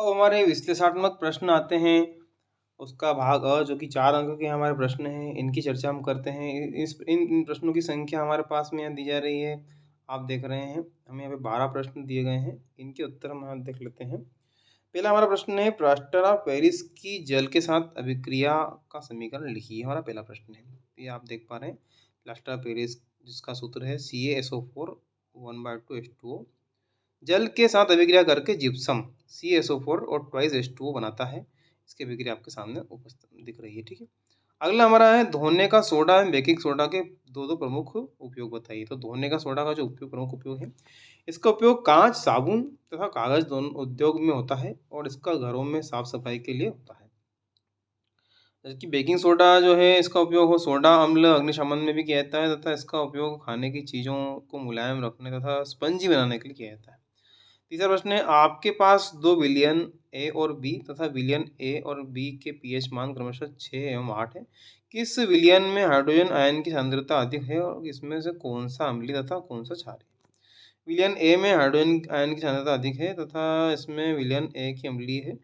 अब हमारे विश्लेषणात्मक प्रश्न आते हैं, उसका भाग अ, जो कि 4 अंक के हमारे प्रश्न हैं, इनकी चर्चा हम करते हैं। इस इन प्रश्नों की संख्या हमारे पास में यहाँ दी जा रही है, आप देख रहे हैं। हमें यहाँ पे 12 प्रश्न दिए गए हैं, इनके उत्तर हम यहाँ देख लेते हैं। पहला हमारा प्रश्न है, प्लास्टर ऑफ पेरिस की जल के साथ अभिक्रिया का समीकरण लिखिए, हमारा पहला प्रश्न है। ये आप देख पा रहे हैं, प्लास्टर ऑफ पेरिस जिसका सूत्र है CaSO4 1/2H2O, जल के साथ अभिक्रिया करके जिप्सम CaSO4 और ट्वाइस H2O बनाता है। इसकी अभिक्रिया आपके सामने उपस्थित दिख रही है, ठीक है। अगला हमारा है, धोने का सोडा एवं बेकिंग सोडा के दो प्रमुख उपयोग बताइए। तो धोने का सोडा का जो प्रमुख उपयोग है, इसका उपयोग कांच, साबुन तथा कागज दोनों उद्योग में होता है और इसका घरों में साफ सफाई के लिए होता है। जबकि बेकिंग सोडा जो है, इसका उपयोग हो सोडा अम्ल अग्निशमन में भी किया जाता है तथा इसका उपयोग खाने की चीज़ों को मुलायम रखने तथा स्पंजी बनाने के लिए किया जाता है। तीसरा प्रश्न है, आपके पास 2 विलयन ए और बी तथा विलयन ए और बी के पीएच मान क्रमशः 6 एवं 8 है। किस विलयन में हाइड्रोजन आयन की सांद्रता अधिक है और इसमें से कौन सा अम्लीय तथा कौन सा क्षारीय? विलयन ए में हाइड्रोजन आयन की सांद्रता अधिक है तथा इसमें विलयन ए की अम्लीय है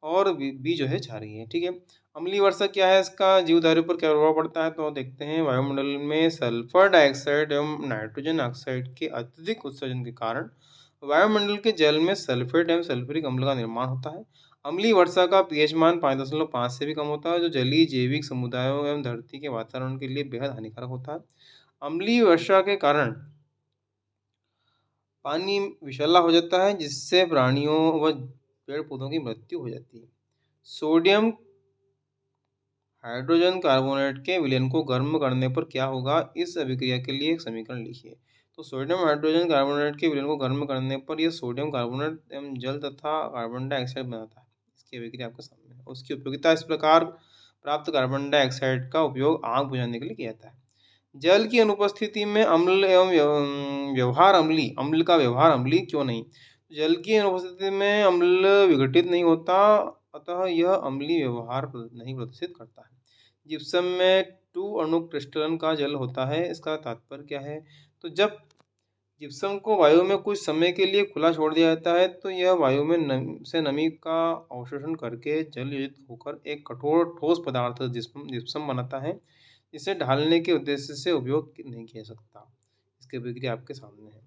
और बी जो है क्षारीय है, ठीक है। अम्लीय वर्षा क्या है, इसका जीवधारी पर क्या प्रभाव पड़ता है? तो देखते हैं, वायुमंडल में सल्फर डाइऑक्साइड एवं नाइट्रोजन ऑक्साइड के अत्यधिक उत्सर्जन के कारण वायुमंडल के जल में सल्फेट एवं सल्फ्यूरिक अम्ल का निर्माण होता है। अम्लीय वर्षा का पीएच मान 5.5 से भी कम होता है, जो जलीय जैविक समुदायों एवं धरती के वातावरण के लिए बेहद हानिकारक होता है। अम्लीय वर्षा के कारण पानी विषैला हो जाता है, जिससे प्राणियों व पेड़ पौधों की मृत्यु हो जाती है। सोडियम हाइड्रोजन कार्बोनेट के विलयन को गर्म करने पर क्या होगा, इस अभिक्रिया के लिए एक समीकरण लिखिए। तो सोडियम हाइड्रोजन कार्बोनेट के विलयन को गर्म करने पर यह सोडियम कार्बोनेट एवं जल तथा कार्बन डाइऑक्साइड बनाता है। इसकी अभिक्रिया आपके सामने है। उसकी उपयोगिता इस प्रकार, प्राप्त कार्बन डाइऑक्साइड का उपयोग आग बुझाने के लिए किया जाता है। जल की अनुपस्थिति में अम्ल एवं व्यवहार अम्लीय, अम्ल का व्यवहार अम्लीय क्यों नहीं? जल की अनुपस्थिति में अम्ल विघटित नहीं होता, अतः यह अम्लीय व्यवहार नहीं प्रदर्शित करता है। जिप्सम में 2 अणु क्रिस्टलन का जल होता है, इसका तात्पर्य क्या है? तो जब जिप्सम को वायु में कुछ समय के लिए खुला छोड़ दिया जाता है, तो यह वायु में नमी का अवशोषण करके जल योजित होकर एक कठोर ठोस पदार्थ जिप्सम बनाता है, जिसे ढालने के उद्देश्य से उपयोग नहीं किया सकता। इसकी अभिक्रिया आपके सामने है।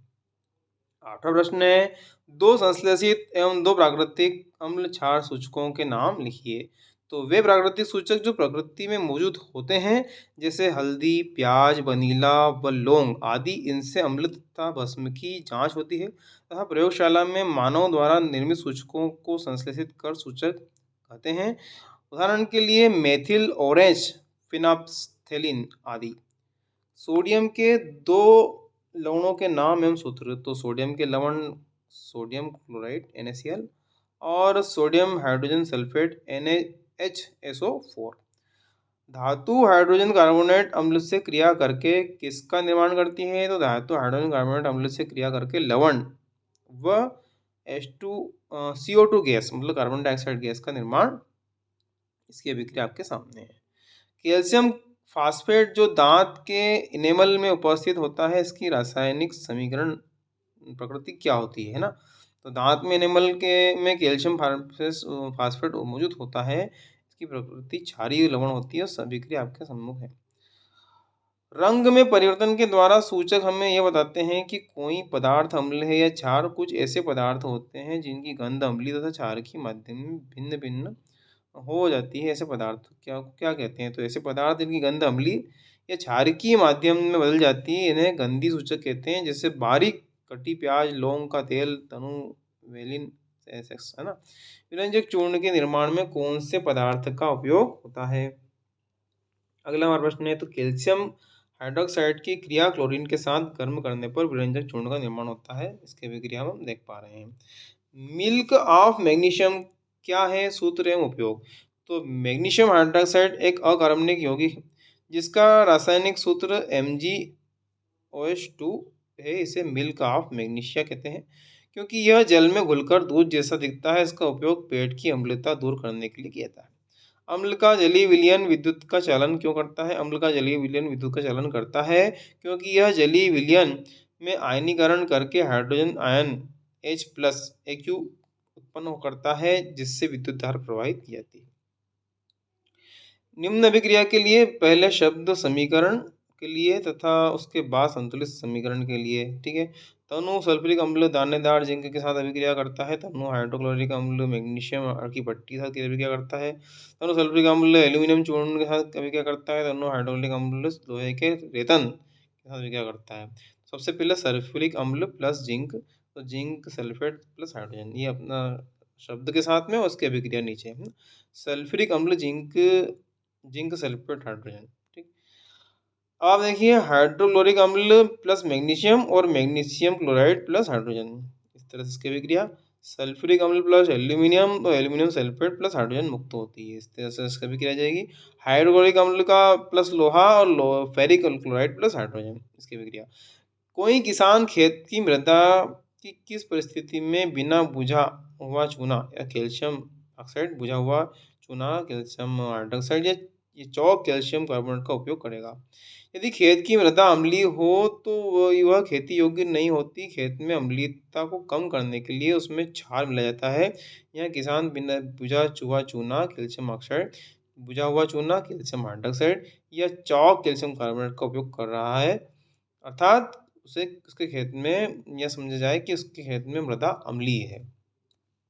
8वां प्रश्न है, 2 संश्लेषित एवं 2 प्राकृतिक अम्ल क्षार सूचकों के नाम लिखिए। तो वे प्राकृतिक सूचक जो प्रकृति में मौजूद होते हैं, जैसे हल्दी, प्याज, वनीला व लौंग आदि, इनसे अम्ल तथा भस्म की जांच होती है तथा प्रयोगशाला में मानव द्वारा निर्मित सूचकों को संश्लेषित कर सूचक कहते हैं। उदाहरण के लिए मेथिल ऑरेंज, फिनाप्थेलिन आदि। सोडियम के 2 लवणों के नाम एवं सूत्र। तो सोडियम के लवण सोडियम क्लोराइड NaCl और सोडियम हाइड्रोजन सल्फेट NaHSO4। धातु हाइड्रोजन कार्बोनेट अम्ल से क्रिया करके किसका निर्माण करती है? तो धातु हाइड्रोजन कार्बोनेट अम्ल से क्रिया करके लवण व CO2 गैस मतलब कार्बन डाइऑक्साइड गैस का निर्माण, इसकी अभिक्रिया आपके सामने है। कैल्शियम फास्फेट जो दांत के इनेमल में उपस्थित होता है, इसकी रासायनिक समीकरण प्रकृति क्या होती है ना? तो दांत में इनेमल के में कैल्शियम फास्फेट मौजूद होता है, इसकी प्रकृति क्षारीय लवण होती है और अभिक्रिया आपके सम्मुख है। रंग में परिवर्तन के द्वारा सूचक हमें यह बताते हैं कि कोई पदार्थ अम्ल है या क्षार। कुछ ऐसे पदार्थ होते हैं जिनकी गंध अम्लीय तथा क्षार के माध्यम में भिन्न भिन्न हो जाती है। ऐसे पदार्थ क्या क्या कहते हैं? तो ऐसे पदार्थ जिनकी गंध अम्लीय या क्षारकीय माध्यम में बदल जाती है, इन्हें गंधी सूचक कहते हैं। जैसे बारीक कटी प्याज, लौंग का तेल, तनु, वेलिन, है ना। विरंजक चूर्ण के निर्माण में कौन से पदार्थ का उपयोग होता है? अगला हमारा प्रश्न है, तो कैल्शियम हाइड्रोक्साइड की क्रिया क्लोरीन के साथ गर्म करने पर विरंजक चूर्ण का निर्माण होता है। इसके विक्रिया हम देख पा रहे हैं। मिल्क ऑफ मैग्नीशियम क्या है? सूत्र एवं उपयोग। तो मैग्नीशियम हाइड्रोक्साइड एक अकार्बनिक यौगिक है, जिसका रासायनिक सूत्र MgOH2 है। इसे मिल्क ऑफ मैग्नीशिया कहते हैं क्योंकि यह जल में घुलकर दूध जैसा दिखता है। इसका उपयोग पेट की अम्लता दूर करने के लिए किया जाता है। अम्ल का जलीय विलयन विद्युत का चालन क्यों करता है? अम्ल का जलीय विलयन विद्युत का चालन करता है क्योंकि यह जलीय विलयन में आयनीकरण करके हाइड्रोजन आयन H+ उत्पन्न करता है जिससे विद्युत धारा प्रवाहित की जाती है। निम्न अभिक्रिया के लिए पहले शब्द समीकरण के लिए तथा उसके बाद संतुलित समीकरण के लिए, ठीक है। तनु सल्फ्यूरिक अम्ल दानेदार जिंक के साथ अभिक्रिया करता है। तनु हाइड्रोक्लोरिक अम्ल मैग्नीशियम की पट्टी के साथ अभिक्रिया करता है। तनु सल्फ्यूरिक अम्ल एल्यूमिनियम चूर्ण के साथ अभिक्रिया करता है। तनु हाइड्रोक्लोरिक अम्ल लोहे के रेतन के साथ अभिक्रिया करता है। सबसे पहले सल्फ्यूरिक अम्ल प्लस जिंक, तो जिंक सल्फेट प्लस हाइड्रोजन, ये अपना शब्द के साथ में उसकी अभिक्रिया नीचे है। सल्फ्यूरिक अम्ल जिंक सल्फेट हाइड्रोजन, ठीक। अब देखिए हाइड्रोक्लोरिक अम्ल प्लस मैग्नीशियम और मैग्नीशियम क्लोराइड प्लस हाइड्रोजन, इस तरह से इसकी अभिक्रिया। सल्फ्यूरिक अम्ल प्लस एल्यूमिनियम, तो एल्यूमिनियम सल्फेट प्लस हाइड्रोजन मुक्त होती है, इस तरह से इसकी अभिक्रिया जाएगी। हाइड्रोक्लोरिक अम्ल का प्लस लोहा और फेरिक क्लोराइड प्लस हाइड्रोजन, इसकी अभिक्रिया। कोई किसान खेत की मृदा की किस परिस्थिति में बिना बुझा हुआ चूना या कैल्शियम ऑक्साइड, बुझा हुआ चूना कैल्शियम हाइड्रोक्साइड या ये चौक कैल्शियम कार्बोनेट का उपयोग करेगा? यदि खेत की मृदा अम्लीय हो तो वह खेती योग्य नहीं होती। खेत में अम्लीयता को कम करने के लिए उसमें क्षार मिलाया जाता है। यह किसान बिना बुझा हुआ चूना कैल्शियम ऑक्साइड, बुझा हुआ चूना कैल्शियम हाइड्रोक्साइड या चौक कैल्शियम कार्बोनेट का उपयोग कर रहा है, अर्थात उसे उसके खेत में यह समझा जाए कि उसके खेत में मृदा अम्लीय है।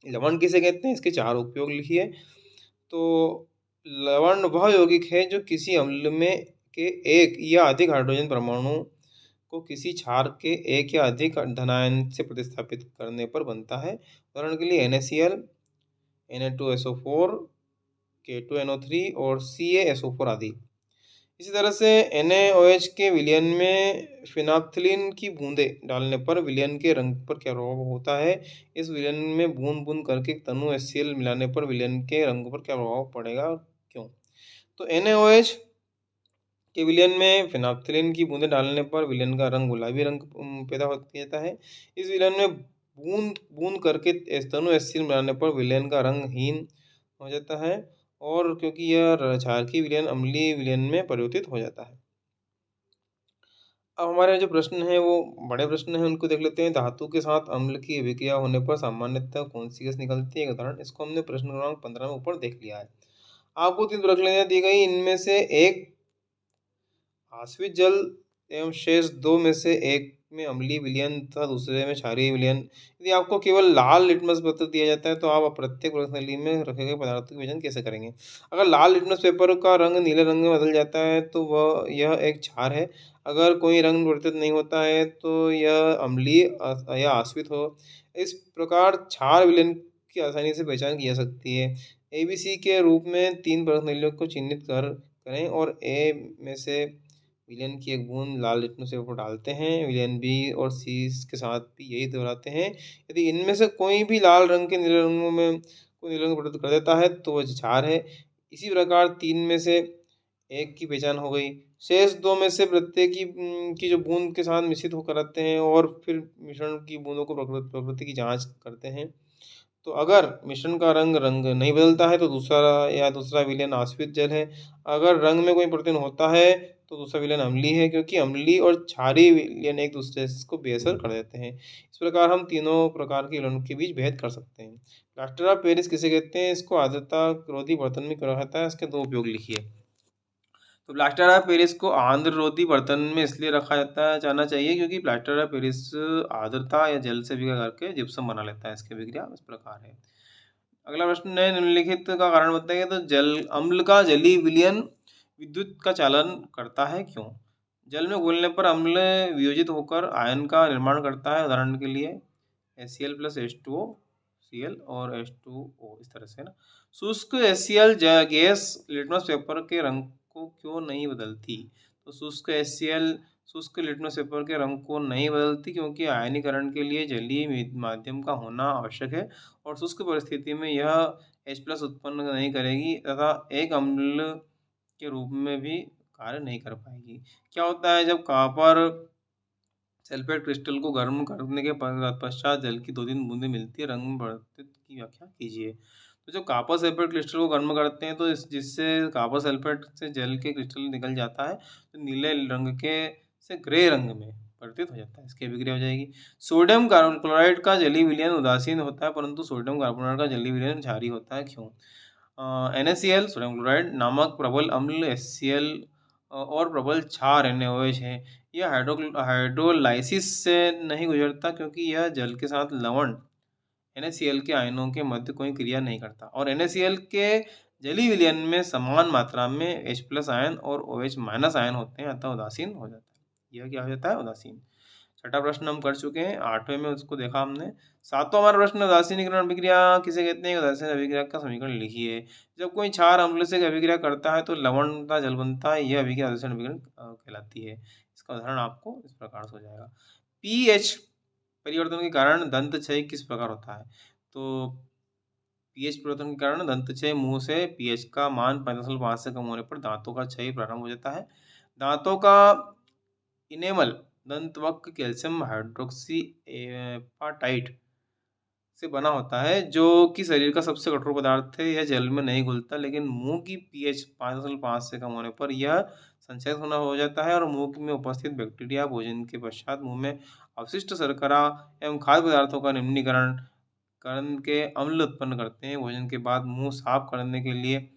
लवण किसे कहते हैं, इसके चार उपयोग लिखिए। तो लवण वह यौगिक है जो किसी अम्ल में के एक या अधिक हाइड्रोजन परमाणु को किसी क्षार के एक या अधिक धनायन से प्रतिस्थापित करने पर बनता है। उदाहरण के लिए NaCl, Na2SO4, K2NO3 और CaSO4 आदि। इसी तरह से NaOH के विलयन में फिनाप्थिलीन की बूंदें डालने पर विलयन के रंग पर क्या प्रभाव होता है? इस विलयन में बूंद बूंद करके तनु HCl मिलाने पर विलयन के रंग पर क्या प्रभाव पड़ेगा, क्यों? तो NaOH के विलयन में फिनाप्थिलीन की बूंदें डालने पर विलयन का रंग गुलाबी रंग पैदा हो जाता है। इस विलयन में बूंद बूंद करके तनु HCl मिलाने पर विलयन का रंग हीन हो जाता है और क्योंकि यह क्षारकीय विलयन अम्लीय विलयन में परिवर्तित हो जाता है। अब हमारे जो प्रश्न है वो बड़े प्रश्न हैं, उनको देख लेते हैं। धातु के साथ अम्ल की अभिक्रिया होने पर सामान्यतः कौन सी गैस निकलती है? एक उदाहरण, इसको हमने प्रश्न क्रमांक 15 में ऊपर देख लिया है। आपको 3 प्रक्रियाएं दी गई, इनमें से एक आश्रित जल एवं शेष 2 में से एक में अम्लीय विलयन तथा दूसरे में क्षारीय विलयन। यदि आपको केवल लाल लिटमस पत्र दिया जाता है तो आप प्रत्येक प्रश्नावली में रखे गए पदार्थों की पहचान कैसे करेंगे? अगर लाल लिटमस पेपर का रंग नीले रंग में बदल जाता है तो यह एक क्षार है। अगर कोई रंग परिवर्तित नहीं होता है तो यह अम्लीय या आश्रित हो। इस प्रकार क्षार विलयन की आसानी से पहचान की जा सकती है। ABC के रूप में 3 प्रश्नावलियों को चिन्हित करें और A में से विलयन की एक बूंद लाल लिटमस पेपर डालते हैं। विलयन B और C के साथ भी यही दोहराते हैं। यदि इनमें से कोई भी लाल रंग के नीले रंगों में कोई नीले रंग परिवर्तित कर देता है तो वह क्षार है। इसी प्रकार 3 में से एक की पहचान हो गई। शेष 2 में से प्रत्येक की जो बूंद के साथ मिश्रित होकर आते हैं और फिर मिश्रण की बूंदों को प्रकृति की जांच करते हैं। तो अगर मिश्रण का रंग नहीं बदलता है तो दूसरा विलयन आश्रित जल है। अगर रंग में कोई परिवर्तन होता है तो दूसरा विलयन अम्लीय है, क्योंकि अम्लीय और क्षारीय विलयन एक दूसरे को बेअसर कर देते हैं। इस प्रकार हम तीनों प्रकार के विलयनों के बीच भेद कर सकते हैं। प्लास्टर ऑफ पेरिस किसे कहते हैं? इसको आर्द्रता रोधी बर्तन में रखा जाता है। इसके 2 उपयोग लिखिए। तो प्लास्टर ऑफ पेरिस को आर्द्र रोधी बर्तन में इसलिए रखा जाना चाहिए क्योंकि प्लास्टर ऑफ पेरिस आर्द्रता या जल से विक्रिया करके जिप्सम बना लेता है। इसकी विक्रिया इस प्रकार है। अगला प्रश्न है, निम्नलिखित का कारण बताइए। तो अम्ल का जलीय विलयन विद्युत का चालन करता है, क्यों? जल में घुलने पर अम्ल वियोजित होकर आयन का निर्माण करता है। उदाहरण के लिए HCl + H2O, Cl और H2O, इस तरह से ना। शुष्क HCl गैस लिटमस पेपर के रंग को क्यों नहीं बदलती? तो शुष्क लिटमस पेपर के रंग को नहीं बदलती क्योंकि आयनीकरण के लिए जलीय माध्यम का होना आवश्यक है और शुष्क परिस्थिति में यह H+ उत्पन्न नहीं करेगी तथा एक अम्ल के रूप में भी कार्य नहीं कर पाएगी। क्या होता है, जब कॉपर सल्फेट क्रिस्टल को गर्म करने के पश्चात जल की 2-3 बूंदें मिलती है, रंग में परिवर्तित की व्याख्या कीजिए। तो जब कॉपर सल्फेट क्रिस्टल को गर्म करते हैं तो जिससे कॉपर सल्फेट से जल के क्रिस्टल निकल जाता है तो नीले रंग के से ग्रे रंग में परिवर्तित हो जाता है, इसकी अभिक्रिया हो जाएगी। सोडियम कार्बन क्लोराइड का जलीय विलयन उदासीन होता है, परंतु सोडियम कार्बोनेट का जलीय विलयन क्षारीय होता है, क्यों? NaCl सोडियम क्लोराइड नामक प्रबल अम्ल HCl और प्रबल क्षार NaOH है। यह हाइड्रोलाइसिस से नहीं गुजरता क्योंकि यह जल के साथ लवण NaCl के आयनों के मध्य कोई क्रिया नहीं करता और NaCl के जलीय विलयन में समान मात्रा में H+ आयन और OH- आयन होते हैं, अतः उदासीन हो जाता है। यह क्या हो जाता है? उदासीन। छठा प्रश्न हम कर चुके हैं, 8वें में उसको देखा हमने। 7वां हमारा प्रश्न उदासीनीकरण अभिक्रिया किसे कहते हैं? उदासीन अभिक्रिया का समीकरण लिखिए। जब कोई क्षार अम्ल से अभिक्रिया करता है तो लवण तथा जल बनता है, यह अभिक्रिया उदासीन अभिक्रिया कहलाती है। इसका उदाहरण आपको इस प्रकार से हो जाएगा। pH परिवर्तन के कारण दंत क्षय किस प्रकार होता है? तो pH परिवर्तन के कारण दंत क्षय मुंह से pH का मान 5.5 से कम होने पर दांतों का क्षय प्रारंभ हो जाता है। दांतों का इनेमल दंतवक्र कैल्शियम हाइड्रोक्सी एपाटाइट से बना होता है, जो कि शरीर का सबसे कठोर पदार्थ है। यह जल में नहीं घुलता, लेकिन मुंह की pH 5.5 से कम होने पर यह संक्षारित होना हो जाता है और मुंह में उपस्थित बैक्टीरिया भोजन के पश्चात मुंह में अवशिष्ट शर्करा एवं खाद्य पदार्थों का निम्नीकरण के अम्ल उत्पन्न करते हैं। भोजन के बाद मुंह साफ करने के लिए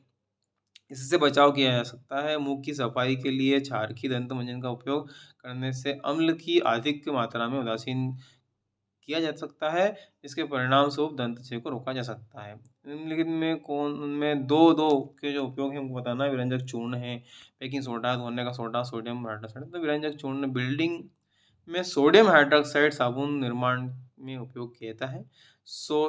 इससे बचाव किया जा सकता है। मुंह की सफाई के लिए क्षारकी दंत मंजन का उपयोग करने से अम्ल की अधिक मात्रा में उदासीन किया जा सकता है, जिसके परिणामस्वरूप दंत क्षय को रोका जा सकता है। निम्नलिखित में कौन उनमें दो के जो उपयोग हैं हमको बताना है। विरंजक चूर्ण है, बेकिंग सोडा, धोने का सोडा, सोडियम हाइड्रोक्साइड। तो विरंजक चूर्ण बिल्डिंग में सोडियम हाइड्रोक्साइड साबुन निर्माण में उपयोग किया जाता है।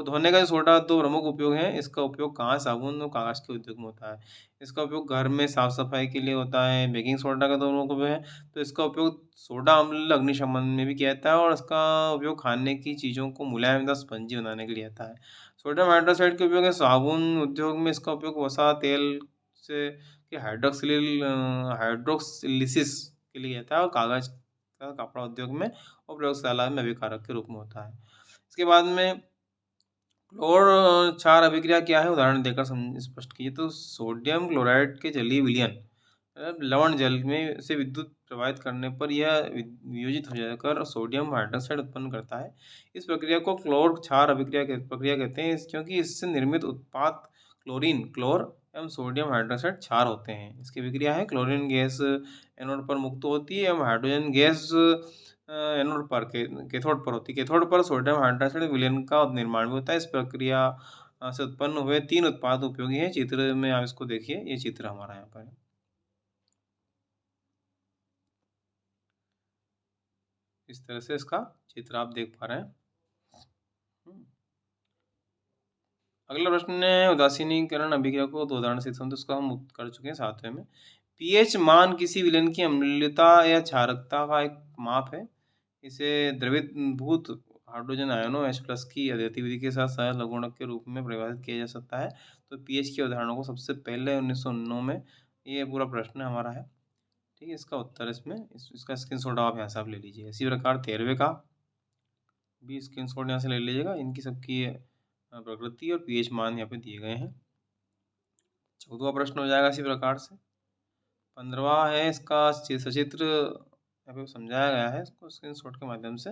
धोने का सोडा दो प्रमुख उपयोग हैं। इसका उपयोग कांच, साबुन और कागज के उद्योग में होता है। इसका उपयोग घर में साफ सफाई के लिए होता है। बेकिंग सोडा का दोनों उपयोग है, तो इसका उपयोग सोडा अम्ल अग्निशमन में भी किया जाता है और इसका उपयोग खाने की चीज़ों को मुलायम तथा स्पंजी बनाने के लिए आता है। सोडियम हाइड्रोक्साइड के उपयोग है साबुन उद्योग में। इसका उपयोग वसा तेल से के हाइड्रोक्सिलिसिस के लिए आता है और कागज का कपड़ा उद्योग में और प्रयोगशाला में अभिकारक के रूप में होता है। इसके बाद में क्लोर क्षार अभिक्रिया क्या है, उदाहरण देकर स्पष्ट कीजिए। तो सोडियम क्लोराइड के जलीय विलयन लवण जल में से विद्युत प्रवाहित करने पर यह वियोजित हो जाकर सोडियम हाइड्रोक्साइड उत्पन्न करता है। इस प्रक्रिया को क्लोर क्षार अभिक्रिया प्रक्रिया कहते हैं, क्योंकि इससे निर्मित उत्पाद क्लोरीन, क्लोर एवं सोडियम हाइड्रोक्साइड क्षार होते हैं। इसकी अभिक्रिया है क्लोरीन गैस एनोड पर मुक्त होती है एवं हाइड्रोजन गैस एनोड पर कैथोड पर होती है। कैथोड पर सोडियम हाइड्रोक्साइड विलयन का निर्माण भी होता है। इस प्रक्रिया से उत्पन्न हुए 3 उत्पाद उपयोगी हैं। चित्र में आप इसको देखिए, ये चित्र हमारा यहाँ पर है। इस तरह से इसका चित्र आप देख पा रहे हैं। अगला प्रश्न है उदासीनीकरण अभिक्रिया को दो उदाहरण से समझो। उसका हम कर चुके हैं 7वें में। pH मान किसी विलयन की अम्लता या क्षारकता का एक माप है। इसे द्रवीभूत हाइड्रोजन आयनों H+ की गतिविधि के साथ सह लघुगणक के रूप में परिभाषित किया जा सकता है। तो pH के उदाहरणों को सबसे पहले 1909 में ये पूरा प्रश्न हमारा है। ठीक है, इसका उत्तर इसमें इसका स्क्रीनशॉट आप यहाँ से आप ले लीजिए। इसी प्रकार 13वें का भी स्क्रीनशॉट यहाँ से ले लीजिएगा। इनकी सबकी प्रकृति और pH मान यहाँ पे दिए गए हैं। 14वां प्रश्न हो जाएगा इसी प्रकार से। 15वां है, इसका सचित्र यहाँ पे समझाया गया है, इसको स्क्रीनशॉट के माध्यम से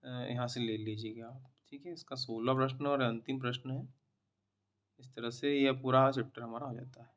यहाँ से ले लीजिएगा आप। ठीक है, इसका 16वां प्रश्न और अंतिम प्रश्न है। इस तरह से यह पूरा चैप्टर हमारा हो जाता है।